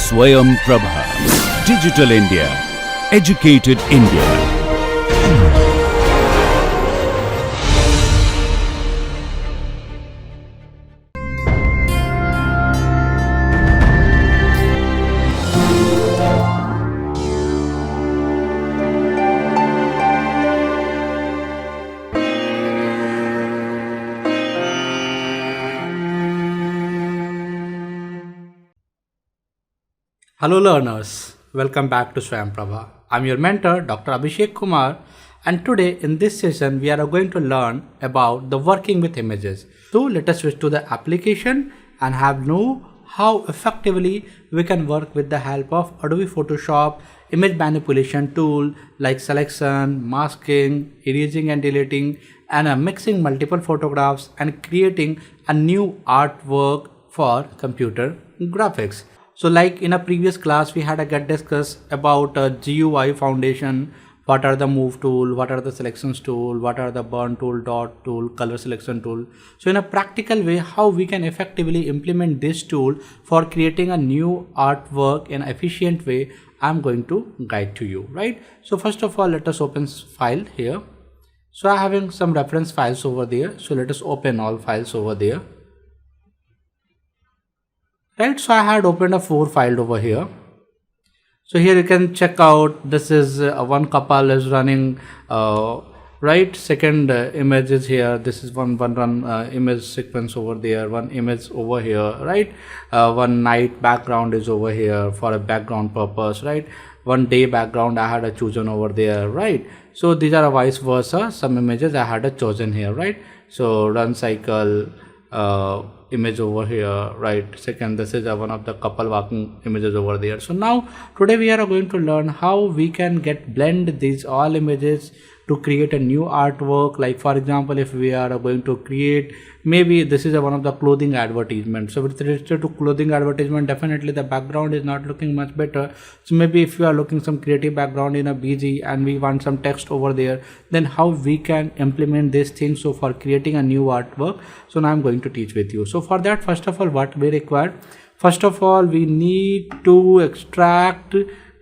Swayam Prabha. Digital India. Educated India. Hello learners, welcome back to Swayam Prabha. I'm your mentor Dr. Abhishek Kumar, and today in this session we are going to learn about the working with images. So let us switch to the application and know how effectively we can work with the help of Adobe Photoshop image manipulation tool like selection, masking, erasing and deleting, and mixing multiple photographs and creating a new artwork for computer graphics. So like in a previous class, we had a get discuss about GUI foundation, what are the move tool, what are the selections tool, what are the burn tool, dot tool, color selection tool. So in a practical way, how we can effectively implement this tool for creating a new artwork in an efficient way, I'm going to guide to you, right? So first of all, let us open file here. So I'm having some reference files over there. So let us open all files over there. Right, so I had opened a 4 file over here. So here you can check out, this is one couple is running, right, second image is here, this is one image sequence over there, one image over here, right, one night background is over here for a background purpose, right, one day background I had a chosen over there, right. So these are a vice versa, some images I had a chosen here, right. So run cycle, image over here, right, second this is one of the couple walking images over there. So now today we are going to learn how we can blend these all images to create a new artwork. Like for example, if we are going to create, maybe this is one of the clothing advertisement. So with respect to clothing advertisement, definitely the background is not looking much better. So maybe if you are looking some creative background in a BG and we want some text over there, then how we can implement this thing. So for creating a new artwork, so now I'm going to teach with you. So for that, first of all, what we require, first of all, we need to extract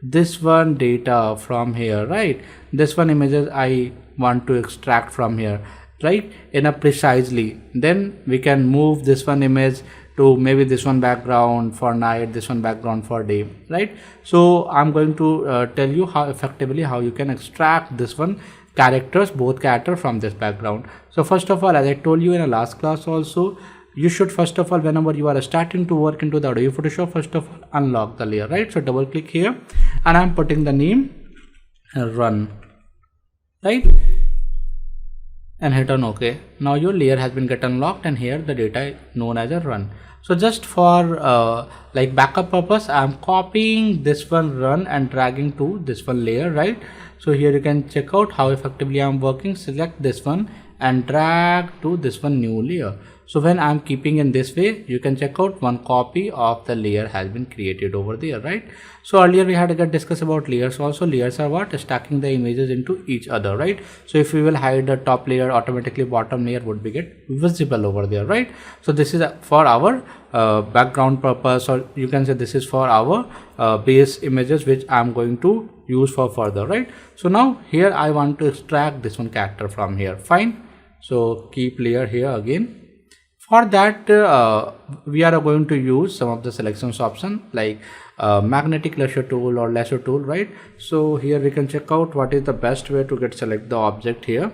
this one data from here, right, this one images I want to extract from here, right, in a precisely, then we can move this one image to maybe this one background for night, this one background for day, right. So I'm going to tell you how effectively how you can extract this one characters, both character from this background. So first of all, as I told you in a last class also, you should first of all, whenever you are starting to work into the Adobe Photoshop, first of all unlock the layer, right. So double click here and I'm putting the name run, right, and hit on OK. Now your layer has been get unlocked and here the data is known as a run. So just for like backup purpose, I'm copying this one run and dragging to this one layer, right. So here you can check out how effectively I'm working. Select this one and drag to this one new layer. So when I'm keeping in this way, you can check out one copy of the layer has been created over there, right. So earlier we had to discuss about layers also. Layers are what? Stacking the images into each other, right. So if we will hide the top layer, automatically bottom layer would be get visible over there, right. So this is for our background purpose, or you can say this is for our base images which I'm going to use for further, right. So now here I want to extract this one character from here, fine. So keep layer here again. For that we are going to use some of the selections option like magnetic lasso tool or lasso tool, right. So here we can check out what is the best way to select the object here.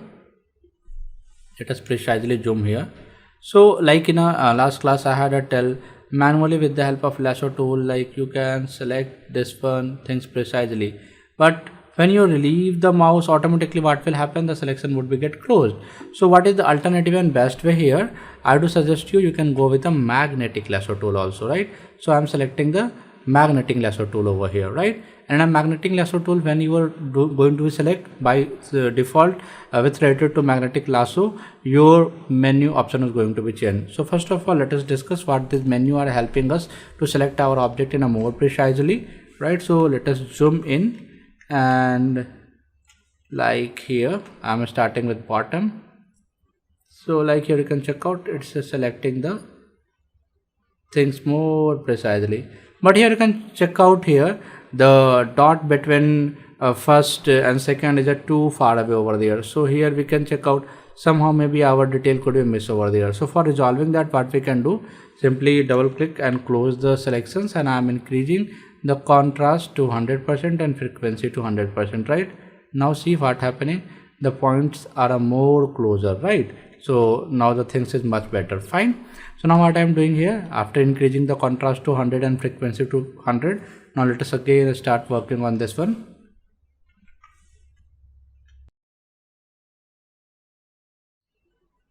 Let us precisely zoom here. So like in a last class I had a tell manually with the help of lasso tool, like you can select this one things precisely, but when you relieve the mouse, automatically what will happen, the selection would be get closed. So what is the alternative and best way here? I do suggest you can go with a magnetic lasso tool also, right. So I'm selecting the magnetic lasso tool over here, right. And a magnetic lasso tool, when you are going to select by default with related to magnetic lasso, your menu option is going to be changed. So first of all, let us discuss what this menu are helping us to select our object in a more precisely, right. So let us zoom in. And like here I'm starting with bottom, so like here you can check out it's selecting the things more precisely. But here you can check out here the dot between first and second is too far away over there. So here we can check out somehow maybe our detail could be missed over there. So for resolving that, what we can do, simply double click and close the selections, and I am increasing the contrast to 100% and frequency to 100%, right? Now see what happening, the points are more closer, right? So now the things is much better. Fine. So now what I am doing here, after increasing the contrast to 100 and frequency to 100, now let us again start working on this one.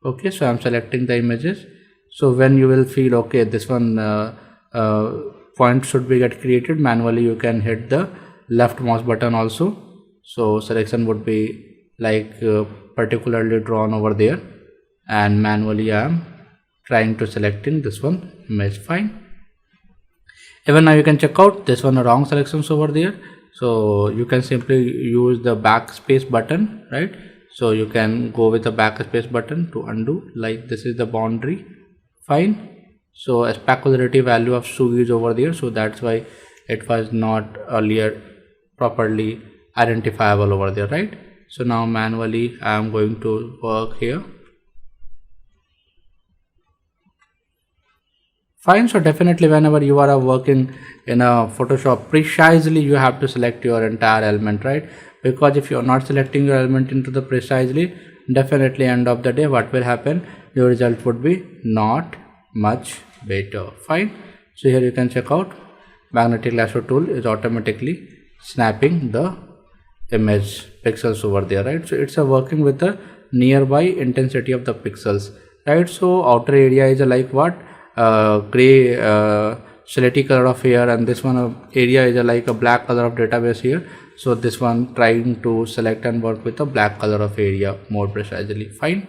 Okay, so I'm selecting the images. So when you will feel okay, this one point should be get created manually, you can hit the left mouse button also. So selection would be like particularly drawn over there, and manually I am trying to selecting this one image. Fine. Even now you can check out this one wrong selections over there. So you can simply use the backspace button, right? So you can go with the backspace button to undo, like this is the boundary. Fine. So a specularity value of Sue is over there, so that's why it was not earlier properly identifiable over there, right? So now manually I am going to work here. Fine. So definitely whenever you are working in a Photoshop, precisely you have to select your entire element, right? Because if you are not selecting your element into the precisely, definitely end of the day what will happen, your result would be not much better. Fine. So here you can check out magnetic lasso tool is automatically snapping the image pixels over there, right? So it's a working with the nearby intensity of the pixels, right? So outer area is like what, gray slaty color of here, and this one area is like a black color of database here. So this one trying to select and work with the black color of area more precisely. Fine.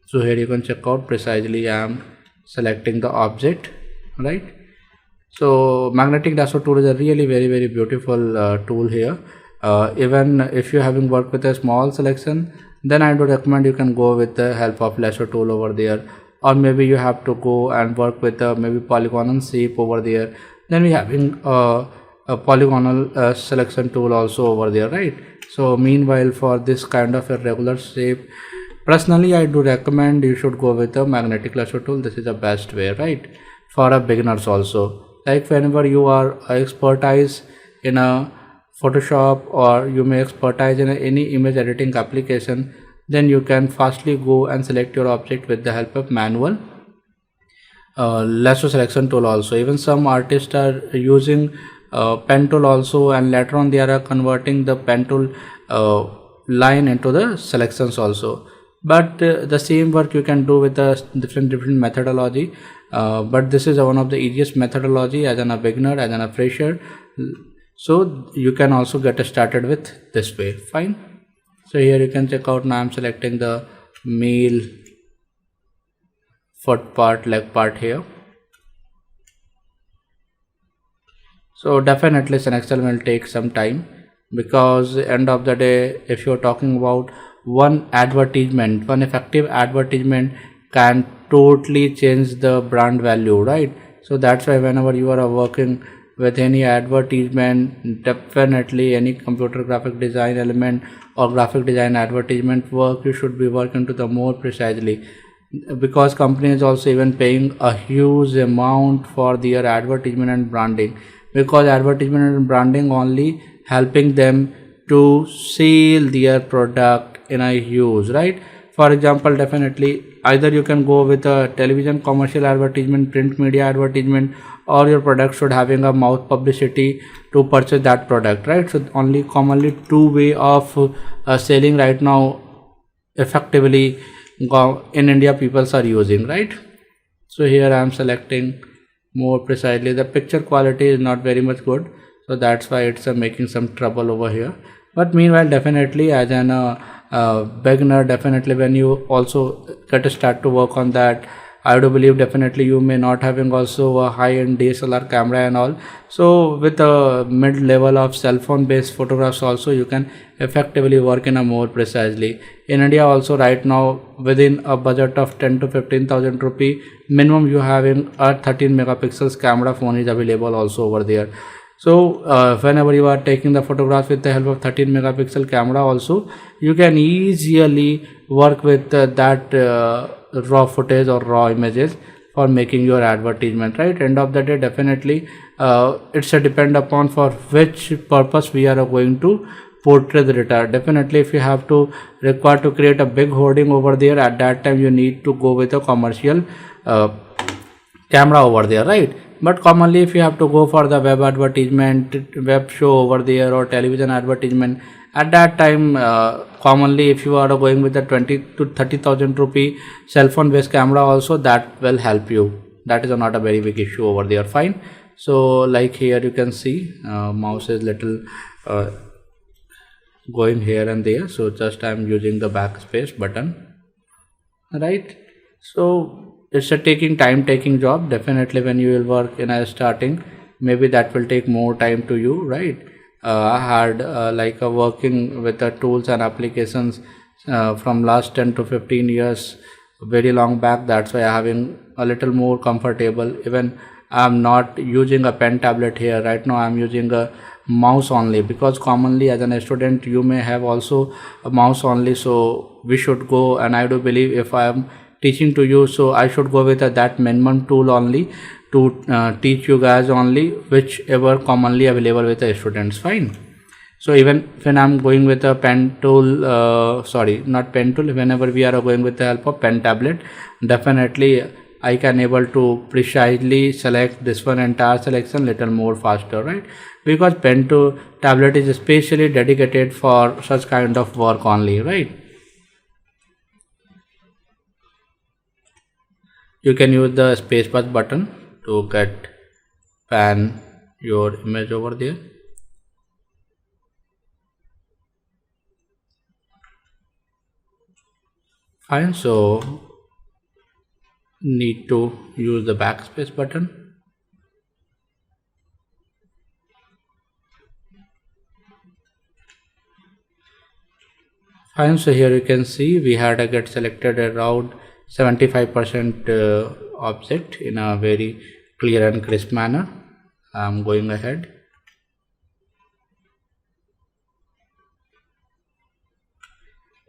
So here you can check out precisely I am selecting the object, right? So magnetic lasso tool is a really very beautiful tool here. Even if you having worked with a small selection, then I would recommend you can go with the help of lasso tool over there, or maybe you have to go and work with maybe polygonal shape over there. Then we having a polygonal selection tool also over there, right? So meanwhile, for this kind of a regular shape, personally I do recommend you should go with the magnetic lasso tool. This is the best way, right? For a beginners also, like whenever you are expertise in a Photoshop, or you may expertise in any image editing application, then you can fastly go and select your object with the help of manual lasso selection tool also. Even some artists are using pen tool also, and later on they are converting the pen tool line into the selections also. But the same work you can do with the different methodology, but this is one of the easiest methodology as a beginner, as a fresher. So you can also get started with this way. Fine. So here you can check out, now I'm selecting the male foot part, leg part here. So definitely selection will take some time, because end of the day, if you're talking about one advertisement, one effective advertisement can totally change the brand value, right? So that's why whenever you are working with any advertisement, definitely any computer graphic design element or graphic design advertisement work, you should be working to the more precisely, because company is also even paying a huge amount for their advertisement and branding, because advertisement and branding only helping them to sell their product in a huge, right? For example, definitely either you can go with a television commercial advertisement, print media advertisement, or your product should having a mouth publicity to purchase that product, right? So only commonly two way of selling right now effectively in India people are using, right? So here I am selecting more precisely. The picture quality is not very much good, so that's why it's making some trouble over here. But meanwhile, definitely as an beginner, definitely when you also get to start to work on that I do believe definitely you may not having also a high-end DSLR camera and all. So with a mid-level of cell phone based photographs also, you can effectively work in a more precisely. In India also right now, within a budget of 10 to 15,000 rupee minimum, you having a 13 megapixels camera phone is available also over there. So whenever you are taking the photographs with the help of 13 megapixel camera also, you can easily work with that raw footage or raw images for making your advertisement, right? End of the day, definitely it's a depend upon for which purpose we are going to portray the data. Definitely if you have to require to create a big hoarding over there, at that time you need to go with a commercial camera over there, right? But commonly if you have to go for the web advertisement, web show over there, or television advertisement, at that time commonly if you are going with the 20 to 30,000 rupee cell phone based camera also, that will help you. That is not a very big issue over there. Fine. So like here you can see mouse is little going here and there, so just I am using the backspace button, right? So it's a taking job. Definitely when you will work in a starting, maybe that will take more time to you, right? I had like working with the tools and applications from last 10 to 15 years, very long back. That's why I'm having a little more comfortable. Even I'm not using a pen tablet here right now, I'm using a mouse only, because commonly as a student you may have also a mouse only. So we should go, and I do believe if I am teaching to you, so I should go with that minimum tool only to teach you guys only, whichever commonly available with the students. Fine. So even when I'm going with a pen tool, sorry, not pen tool, whenever we are going with the help of pen tablet, definitely I can able to precisely select this one entire selection little more faster, right? Because pen to tablet is especially dedicated for such kind of work only, right? You can use the spacebar button to get pan your image over there. Fine. So need to use the backspace button. Fine. So here you can see we had a get selected around 75% object in a very clear and crisp manner. I'm going ahead.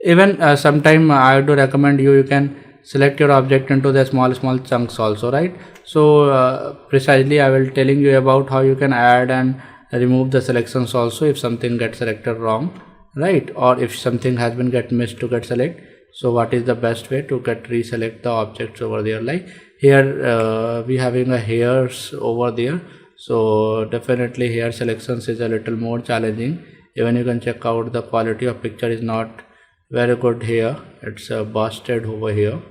Even sometime I do recommend you can select your object into the small chunks also, right? So precisely I will telling you about how you can add and remove the selections also if something gets selected wrong, right? Or if something has been get missed to get select. So what is the best way to get reselect the objects over there? Like here we having a hairs over there, so definitely hair selections is a little more challenging. Even you can check out the quality of picture is not very good here, it's busted over here,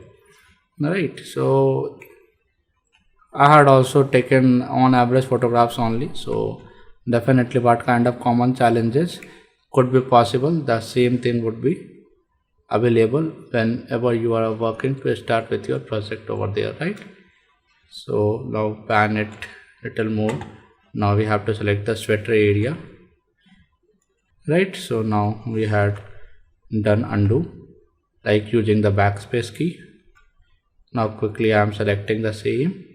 right? So I had also taken on average photographs only, so definitely what kind of common challenges could be possible, the same thing would be available whenever you are working to start with your project over there, right? So now pan it little more. Now we have to select the sweater area, right? So now we had done undo, like using the backspace key. Now quickly I am selecting the same.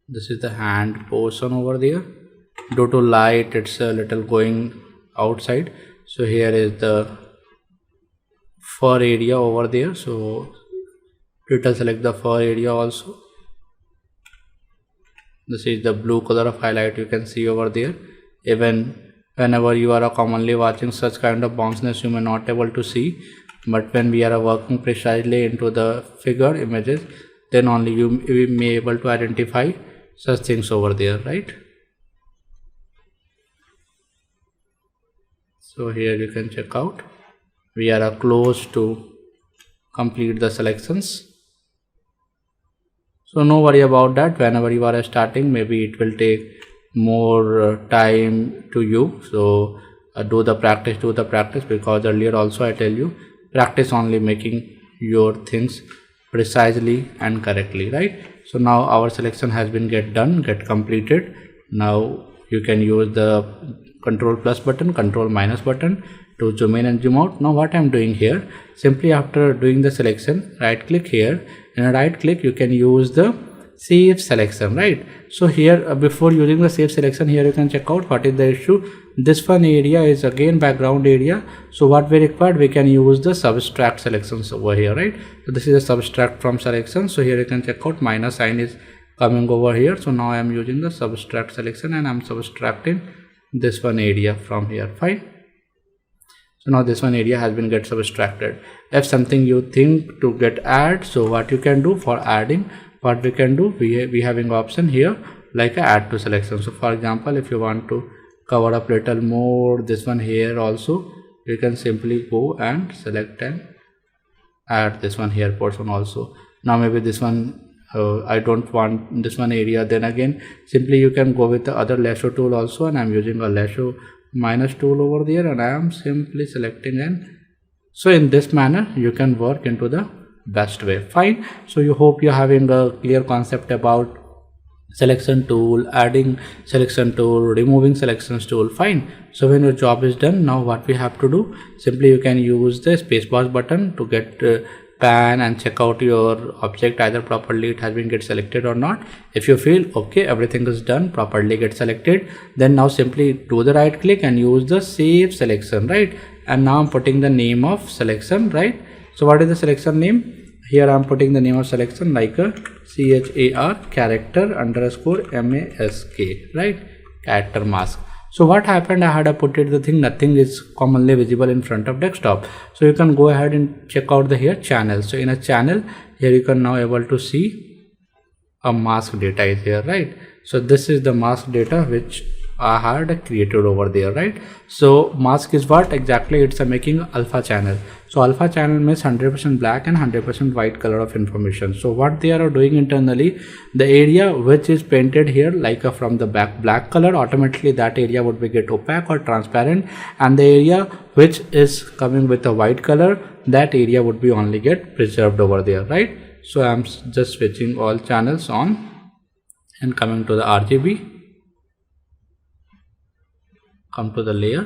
This is the hand portion over there. Due to light, it's a little going outside. So here is the fur area over there. So little select the fur area also. This is the blue color of highlight you can see over there. Even whenever you are commonly watching such kind of bounciness, you may not able to see, but when we are working precisely into the figure images, then only you may able to identify such things over there, right? So here you can check out we are close to complete the selections. So no worry about that. Whenever you are starting, maybe it will take more time to you. So do the practice, because earlier also I tell you practice only making your things precisely and correctly, right? So now our selection has been get completed. Now you can use the control plus button, control minus button to zoom in and zoom out. Now what I'm doing here, simply after doing the selection, right click here, and a right click you can use the save selection, right? So here before using the save selection, here you can check out what is the issue. This one area is again background area, so what we required, we can use the subtract selections over here, right? So this is a subtract from selection. So here you can check out minus sign is coming over here. So now I am using the subtract selection and I'm subtracting this one area from here. Fine. So now this one area has been get subtracted. If something you think to get add, so what you can do for adding, what we can do, we having option here like a add to selection. So for example, if you want to cover up little more this one here also, you can simply go and select and add this one here portion also. Now maybe this one I don't want this one area, then again simply you can go with the other lasso tool also, and I'm using a lasso minus tool over there, and I am simply selecting, and so in this manner you can work into the best way. Fine. So you hope you're having a clear concept about selection tool, adding selection tool, removing selections tool. Fine. So when your job is done, now what we have to do, simply you can use the spacebar button to get pan and check out your object either properly it has been get selected or not. If you feel okay, everything is done, properly get selected, then now simply do the right click and use the save selection, right? And now I'm putting the name of selection, right? So what is the selection name? Here I'm putting the name of selection like a CHAR character underscore mask, right? Character mask. So what happened, I had put it the thing, nothing is commonly visible in front of desktop. So you can go ahead and check out the here channel. So in a channel here you can now able to see a mask data is here, right? So this is the mask data which I had created over there, right? So mask is what exactly, it's a making alpha channel. So alpha channel means 100% black and 100% white color of information. So what they are doing internally, the area which is painted here like from the back black color, automatically that area would be get opaque or transparent, and the area which is coming with a white color, that area would be only get preserved over there, right? So I'm just switching all channels on and coming to the RGB, come to the layer.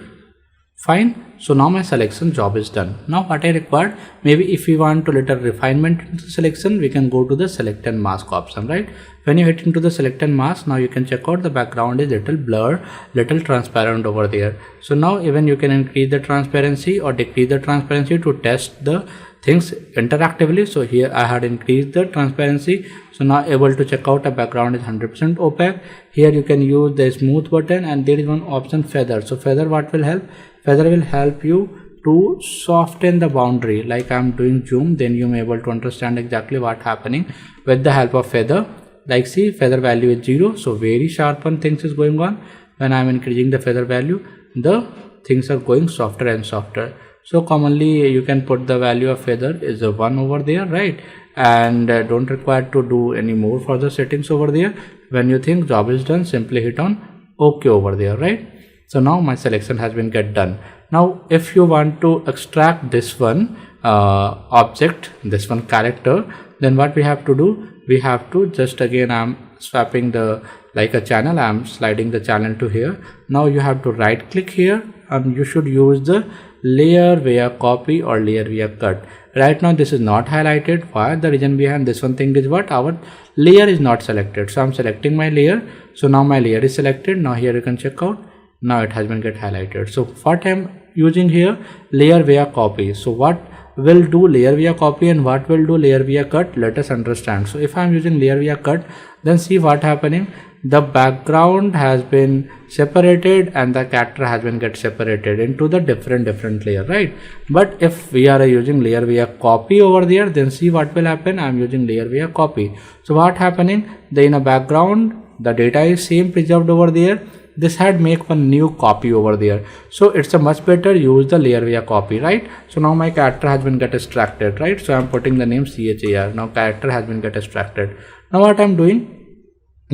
Fine. So now my selection job is done. Now what I required, maybe if we want to little refinement into the selection, we can go to the select and mask option, right? When you hit into the select and mask, now you can check out the background is little blur, little transparent over there. So now even you can increase the transparency or decrease the transparency to test the things interactively. So here I had increased the transparency, so now able to check out a background is 100% opaque. Here you can use the smooth button, and there is one option feather. So feather, what will help? Feather will help you to soften the boundary. Like I'm doing zoom, then you may able to understand exactly what happening with the help of feather. Like see, feather value is 0, so very sharp one things is going on. When I'm increasing the feather value, the things are going softer and softer. So commonly you can put the value of feather is a 1 over there, right? And don't require to do any more further settings over there. When you think job is done, simply hit on OK over there, right? So now my selection has been get done. Now if you want to extract this one object, this one character, then what we have to do, we have to just again I'm swapping the like a channel, I'm sliding the channel to here. Now you have to right click here and you should use the layer via copy or layer via cut. Right now this is not highlighted. Why? The reason behind this one thing is what, our layer is not selected. So I'm selecting my layer. So now my layer is selected. Now here you can check out, now it has been get highlighted. So what I'm using here, layer via copy. So what will do layer via copy and what will do layer via cut, let us understand. So if I'm using layer via cut, then see what happening, the background has been separated and the character has been get separated into the different layer, right? But if we are using layer via copy over there, then see what will happen, I'm using layer via copy. So what happening, the in a background the data is same preserved over there, this had make one new copy over there. So it's a much better use the layer via copy, right? So now my character has been get extracted, right? So I'm putting the name CHAR. Now character has been get extracted. Now what I'm doing,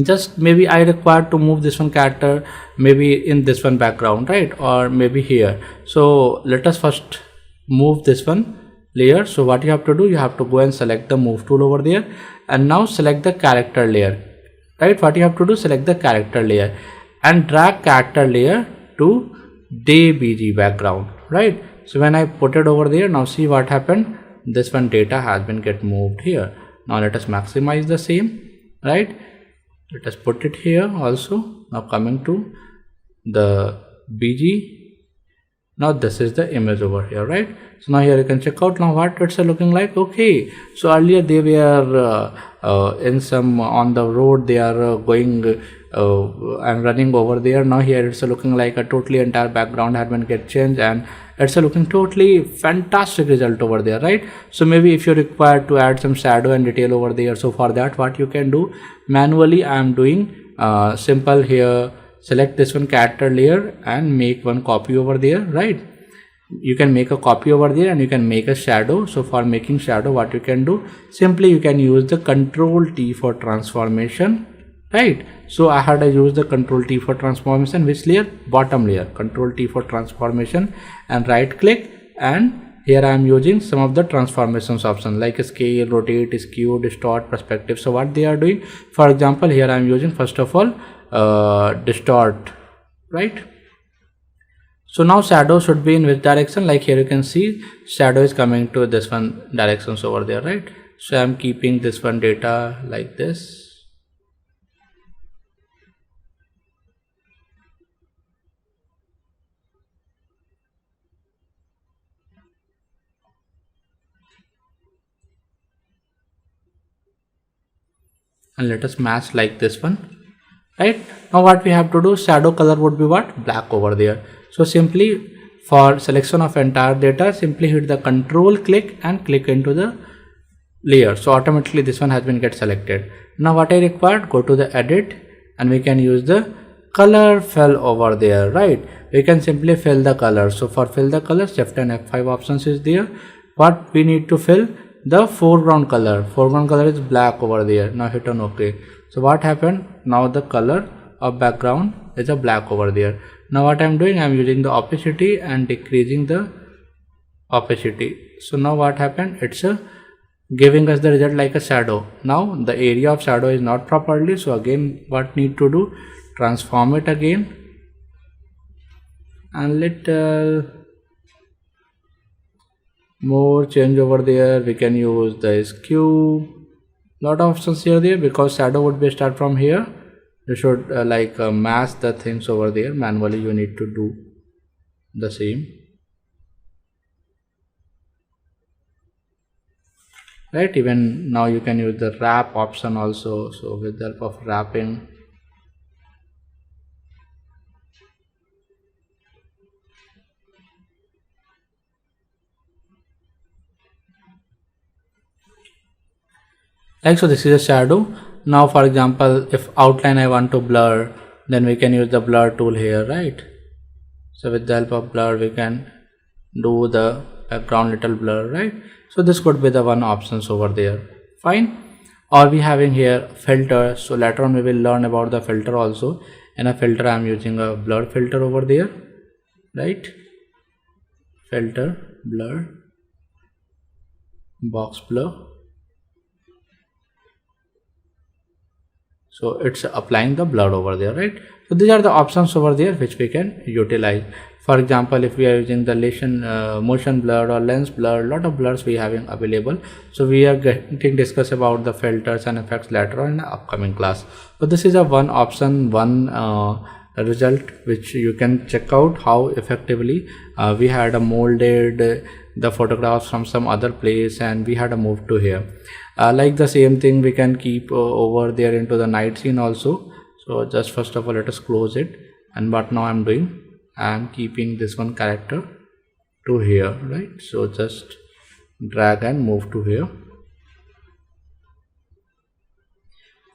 just maybe I require to move this one character maybe in this one background, right? Or maybe here. So let us first move this one layer. So what you have to do, you have to go and select the move tool over there, and now select the character layer, right? What you have to do, select the character layer and drag character layer to DBG background, right? So when I put it over there, now see what happened, this one data has been get moved here. Now let us maximize the same, right? Let us put it here also. Now coming to the BG, now this is the image over here, right? So now here you can check out now what it's looking like. Okay, so earlier they were in some on the road, they are going and running over there. Now here it's looking like a totally entire background had been get changed, and it's looking totally fantastic result over there, right? So maybe if you're required to add some shadow and detail over there, so for that what you can do, manually I am doing simple here, select this one character layer and make one copy over there, right? You can make a copy over there and you can make a shadow. So for making shadow, what you can do, simply you can use the Control T for transformation, right? So I had to use the Control T for transformation. Which layer? Bottom layer. Control T for transformation and right click, and here I am using some of the transformations option like scale, rotate, skew, distort, perspective. So what they are doing, for example, here I am using first of all distort, right? So now shadow should be in which direction? Like here you can see shadow is coming to this one directions over there, right? So I am keeping this one data like this. And let us match like this one, right? Now what we have to do, shadow color would be what? Black over there. So simply for selection of entire data, simply hit the control click and click into the layer. So automatically this one has been get selected. Now what I required, go to the edit and we can use the color fill over there, right? We can simply fill the color. So for fill the color, Shift and F5 options is there. What we need to fill, the foreground color is black over there. Now hit on OK. So what happened, now the color of background is a black over there. Now what I'm doing, I'm using the opacity and decreasing the opacity. So now what happened, it's giving us the result like a shadow. Now the area of shadow is not properly, so again what need to do, transform it again and little more change over there. We can use the skew, lot of options here there, because shadow would be start from here. You should mask the things over there. Manually you need to do the same, right? Even now you can use the wrap option also. So with the help of wrapping, like so this is a shadow. Now for example, if outline I want to blur, then we can use the blur tool here, right? So with the help of blur we can do the background little blur, right? So this could be the one options over there, fine. Or we having here filter. So later on we will learn about the filter also. In a filter I am using a blur filter over there, right? Filter, blur, box blur. So it's applying the blur over there, right? So these are the options over there which we can utilize. For example, if we are using the motion blur or lens blur, lot of blurs we having available. So we are getting discuss about the filters and effects later on in the upcoming class. So this is a one option, one result which you can check out how effectively we had a molded the photographs from some other place and we had a move to here. Like the same thing we can keep over there into the night scene also. So just first of all let us close it, and what now I'm doing, I'm keeping this one character to here, right? So just drag and move to here,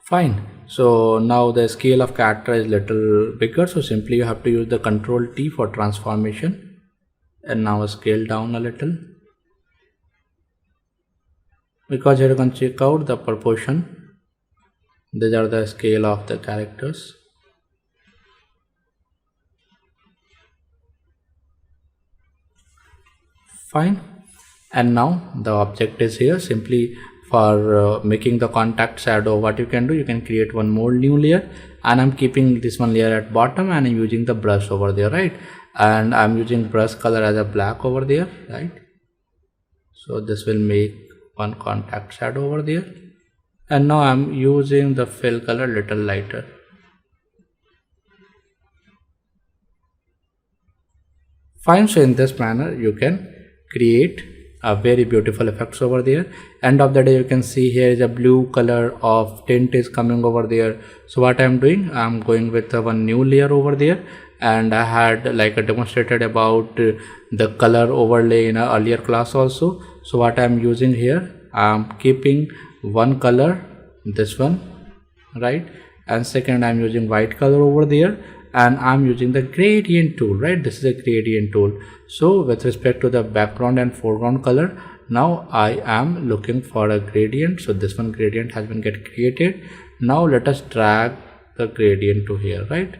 fine. So now the scale of character is little bigger, so simply you have to use the Control T for transformation, and now scale down a little, because here you can check out the proportion. These are the scale of the characters. Fine. and now the object is here. Simply for making the contact shadow, what you can do, you can create one more new layer, and I'm keeping this one layer at bottom, and I'm using the brush over there, right? And I'm using brush color as a black over there, right? So this will make one contact shadow over there, and now I'm using the fill color little lighter. Fine. So in this manner you can create a very beautiful effects over there. End of the day, you can see here is a blue color of tint is coming over there. So what I'm doing, I'm going with one new layer over there, and I had like demonstrated about the color overlay in a earlier class also. So what I'm using here, I'm keeping one color, this one, right? And second, I'm using white color over there, and I'm using the gradient tool, right? This is a gradient tool. So with respect to the background and foreground color, now I am looking for a gradient. So this one gradient has been get created. Now let us drag the gradient to here, right?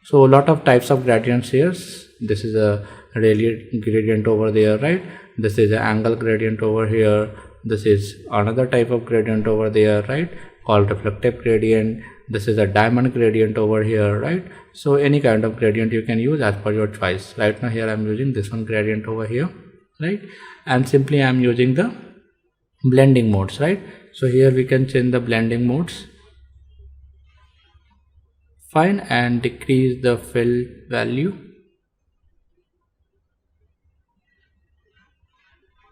So a lot of types of gradients here. This is a radial gradient over there, right? This is an angle gradient over here. This is another type of gradient over there, right? Called reflective gradient. This is a diamond gradient over here, right? So any kind of gradient you can use as per your choice. Right now here I'm using this one gradient over here, right? And simply I'm using the blending modes, right? So here we can change the blending modes. Fine, and decrease the fill value.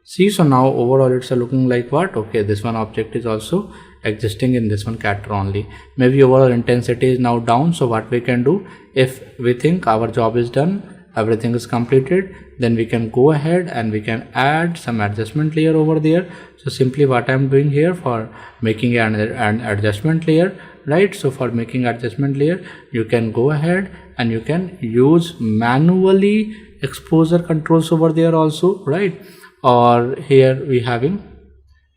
See, so now overall it's looking like what? Okay, this one object is also existing in this one character only. Maybe overall intensity is now down. So what we can do, if we think our job is done, everything is completed, then we can go ahead and we can add some adjustment layer over there. So simply what I'm doing here for making an adjustment layer, right? So for making adjustment layer, you can go ahead and you can use manually exposure controls over there also, right? Or here we having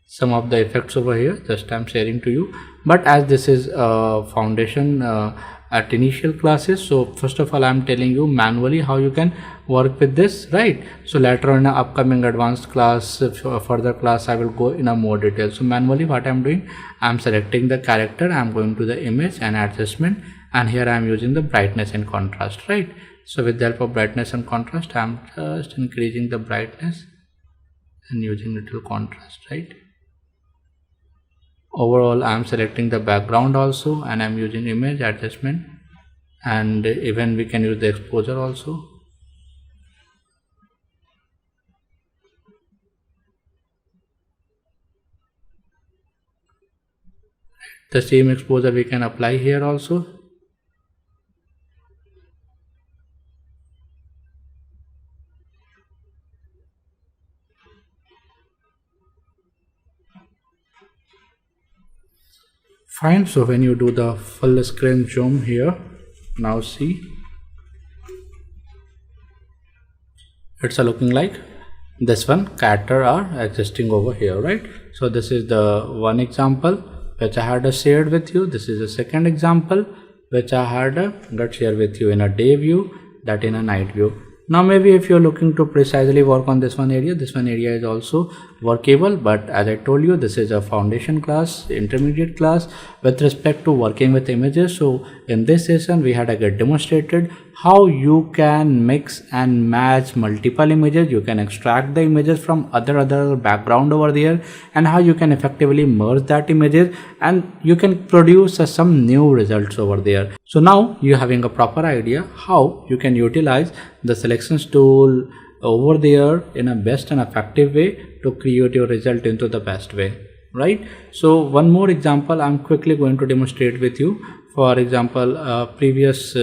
some of the effects over here, just I'm sharing to you. But as this is a foundation at initial classes, so first of all I'm telling you manually how you can work with this, right? So later on in an upcoming advanced class, further class, I will go in a more detail. So manually what I'm doing, I'm selecting the character, I'm going to the image and adjustment, and here I'm using the brightness and contrast, right? So with the help of brightness and contrast, I'm just increasing the brightness and using little contrast, right? Overall I'm selecting the background also, and I'm using image adjustment, and even we can use the exposure also. The same exposure we can apply here also. Fine. So when you do the full screen zoom here, now see, it's looking like this one character are existing over here, right? So this is the one example which I had shared with you. This is the second example which I had got shared with you in a day view, that in a night view. Now maybe if you're looking to precisely work on this one area is also workable, but as I told you, this is a foundation class, intermediate class with respect to working with images. So in this session we had demonstrated how you can mix and match multiple images. You can extract the images from other background over there, and how you can effectively merge that images, and you can produce some new results over there. So now you're having a proper idea how you can utilize the selections tool over there in a best and effective way to create your result into the best way, right? So one more example I'm quickly going to demonstrate with you. For example, previous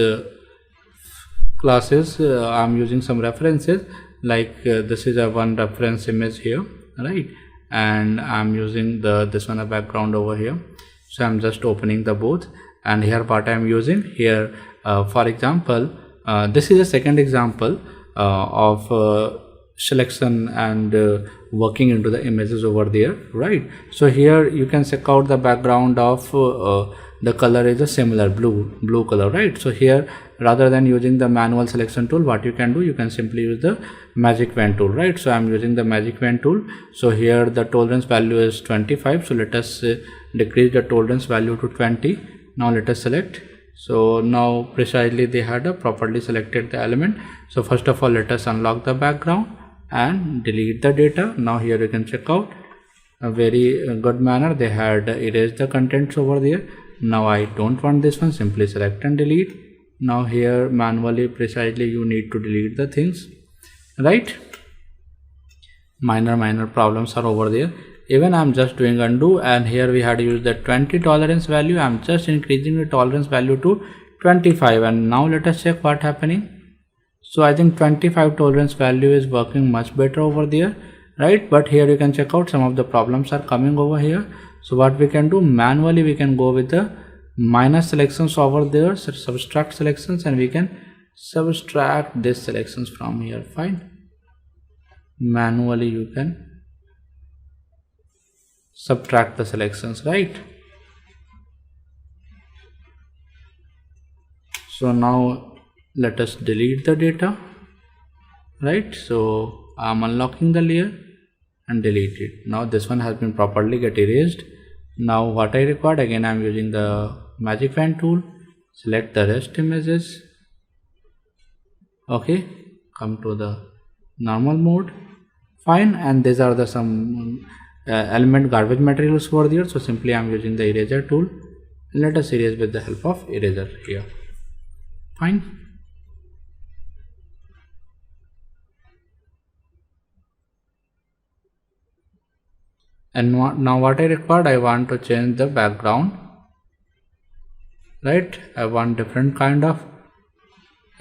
classes, I'm using some references, like this is a one reference image here, right? And I'm using this one a background over here. So I'm just opening the both, and here what I'm using here, for example, this is a second example of selection and working into the images over there, right? So here you can check out the background of the color is a similar blue color, right? So here, rather than using the manual selection tool, what you can do, you can simply use the magic wand tool, right? So I'm using the magic wand tool. So here the tolerance value is 25, so let us decrease the tolerance value to 20. Now let us select. So now precisely they had properly selected the element. So first of all, let us unlock the background and delete the data. Now here you can check out a very good manner, they had erased the contents over there. Now I don't want this one, simply select and delete. Now here manually precisely you need to delete the things, right? Minor problems are over there. Even I'm just doing undo, and here we had to use the 20 tolerance value. I'm just increasing the tolerance value to 25, and now let us check what happening. So I think 25 tolerance value is working much better over there, right? But here you can check out some of the problems are coming over here. So what we can do, manually we can go with the minus selections over there, so subtract selections, and we can subtract these selections from here. Fine, manually you can subtract the selections, right? So now let us delete the data, right? So I'm unlocking the layer and delete it. Now this one has been properly get erased. Now what I required, again I'm using the magic wand tool, select the rest images, okay, come to the normal mode. Fine, and these are the some element garbage materials over there. So simply I'm using the eraser tool, and let us erase with the help of eraser here. Fine, and now what I required, I want to change the background, right? I want different kind of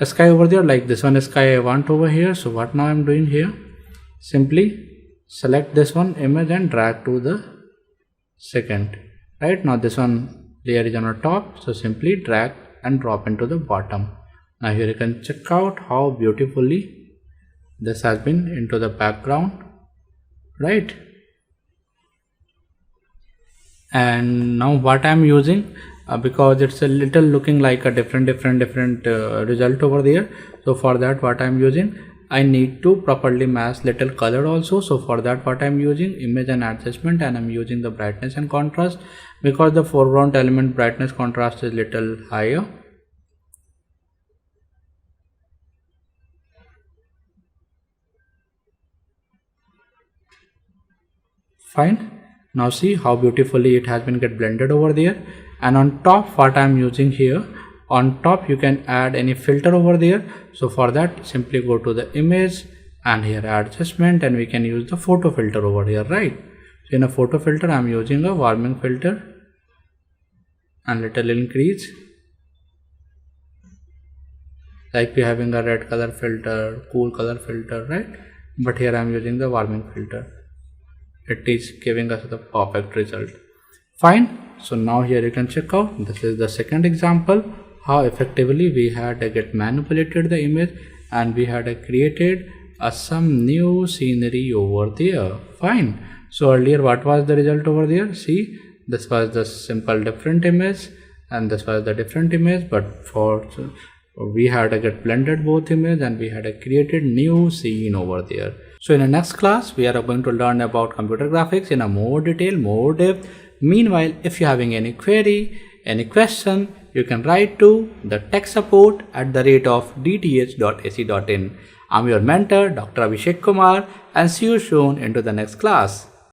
sky over there, like this one sky I want over here. So what now I'm doing here, simply select this one image and drag to the second, right? Now this one layer is on the top, so simply drag and drop into the bottom. Now here you can check out how beautifully this has been into the background, right? And now what I'm using, because it's a little looking like a different result over there. So for that what I'm using, I need to properly match little color also. So for that what I'm using, image and adjustment, and I'm using the brightness and contrast, because the foreground element brightness contrast is little higher. Fine, now see how beautifully it has been get blended over there. And on top what I'm using here, on top you can add any filter over there. So for that simply go to the image and here adjustment, and we can use the photo filter over here, right? So in a photo filter I'm using a warming filter and little increase, like we having a red color filter, cool color filter, right? But here I'm using the warming filter. It is giving us the perfect result. Fine, so now here you can check out, this is the second example, how effectively we had get manipulated the image and we had created some new scenery over there. Fine, so earlier what was the result over there? See, this was the simple different image and this was the different image, but for we had get blended both image and we had created new scene over there. So in the next class we are going to learn about computer graphics in a more detail, more depth. Meanwhile, if you're having any query, any question, you can write to the techsupport@dth.ac.in. I'm your mentor, Dr. Abhishek Kumar, and see you soon into the next class.